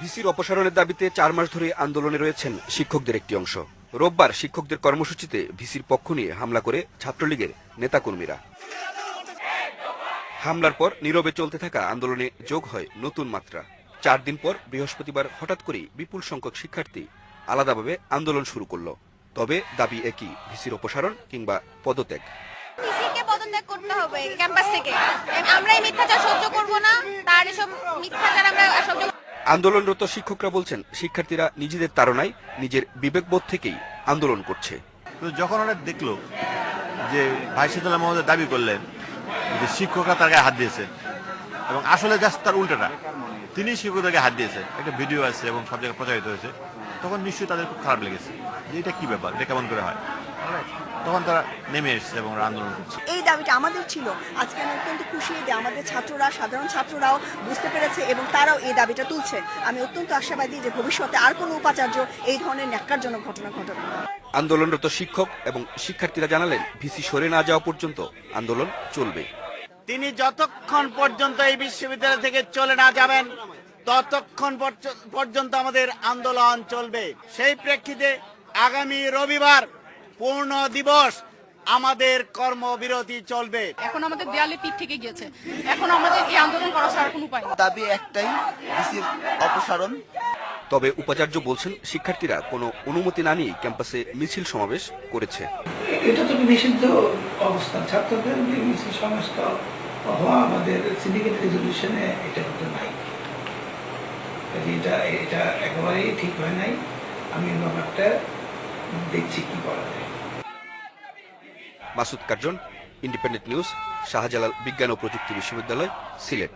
ভিসির অপসারণের দাবিতে 4 মাস ধরে আন্দোলনে রয়েছেন শিক্ষকদের একটি অংশ। রোববার শিক্ষকদের কর্মসূচিতে ভিসির পক্ষ নিয়ে হামলা করে ছাত্রলীগের নেতাকর্মীরা। হামলার পর নীরবে চলতে থাকা আন্দোলনে যোগ হয় নতুন মাত্রা। 4 দিন পর বৃহস্পতিবার হঠাৎ করেই বিপুল সংখ্যক শিক্ষার্থী আলাদাভাবে আন্দোলন শুরু করল। তবে দাবি একই, ভিসির অপসারণ কিংবা পদত্যাগ। ভিসিকে পদত্যাগ করতে হবে ক্যাম্পাস থেকে। আমরা এই মিথ্যাচার সহ্য করব না, তার এসব মিথ্যাচার আমরা সহ্য। আন্দোলনরত শিক্ষকরা বলছেন শিক্ষার্থীরা নিজেদের তাড়নায় নিজের বিবেকবোধ থেকেই আন্দোলন করছে। যখন ওরা দেখলো যে ভাইস চ্যান্সেলর মহোদয় দাবি করলেন যে শিক্ষকরা তার গায়ে হাত দিয়েছে এবং আসলে জাস্ট তার উল্টোটা, তিনি শিক্ষকদেরকে হাত দিয়েছে, একটা ভিডিও আছে এবং সব জায়গায় প্রচারিত হয়েছে, তখন নিশ্চয়ই তাদের খুব খারাপ লেগেছে যে এটা কি ব্যাপার, এটা কেমন করে হয়। তখন তারা নেমে এসেছে এবং আন্দোলন করছে। এই দাবিটা আমাদের ছিল। আজকে আমি অত্যন্ত খুশি যে আমাদের ছাত্ররা, সাধারণ ছাত্ররাও বুঝতে পেরেছে এবং তারাও এই দাবিটা তুলছে। আমি অত্যন্ত আশাবাদী যে ভবিষ্যতে আর কোনো উপাচার্য এই ধরনের ন্যাক্কারজনক ঘটনা ঘটবে না। আন্দোলনরত শিক্ষক এবং শিক্ষার্থীরা জানালেন ভিসি সরে না যাওয়া পর্যন্ত আন্দোলন চলবে। তিনি যতক্ষণ পর্যন্ত এই বিশ্ববিদ্যালয় থেকে চলে না যাবেন ততক্ষণ পর্যন্ত আমাদের আন্দোলন চলবে। সেই প্রেক্ষিতে আগামী রবিবার পূর্ণ দিবস আমাদের কর্মবিরতি চলবে। এখন আমাদের দেয়ালে পিঠ থেকে গিয়েছে, এখন আমাদের এই আন্দোলন করা ছাড়া কোনো উপায় নেই। দাবি একটাই, ভিসির অপসারণ। তবে উপাচার্য বলছেন শিক্ষার্থীরা কোনো অনুমতি না নিয়ে ক্যাম্পাসে মিছিল সমাবেশ করেছে। এটা তো নিষিদ্ধ অবস্থান, ছাত্রদের মিছিল সমাবেশ হওয়া আমাদের সিন্ডিকেট রেজলিউশনে এটা কিন্তু নাই। এটা একেবারেই ঠিক হয় নাই। আমি এই ব্যাপারটা দেখছি কি করা যায়। Masud Curzon, independent news, Shahjalal বিজ্ঞান ও প্রযুক্তি বিশ্ববিদ্যালয়, সিলেট।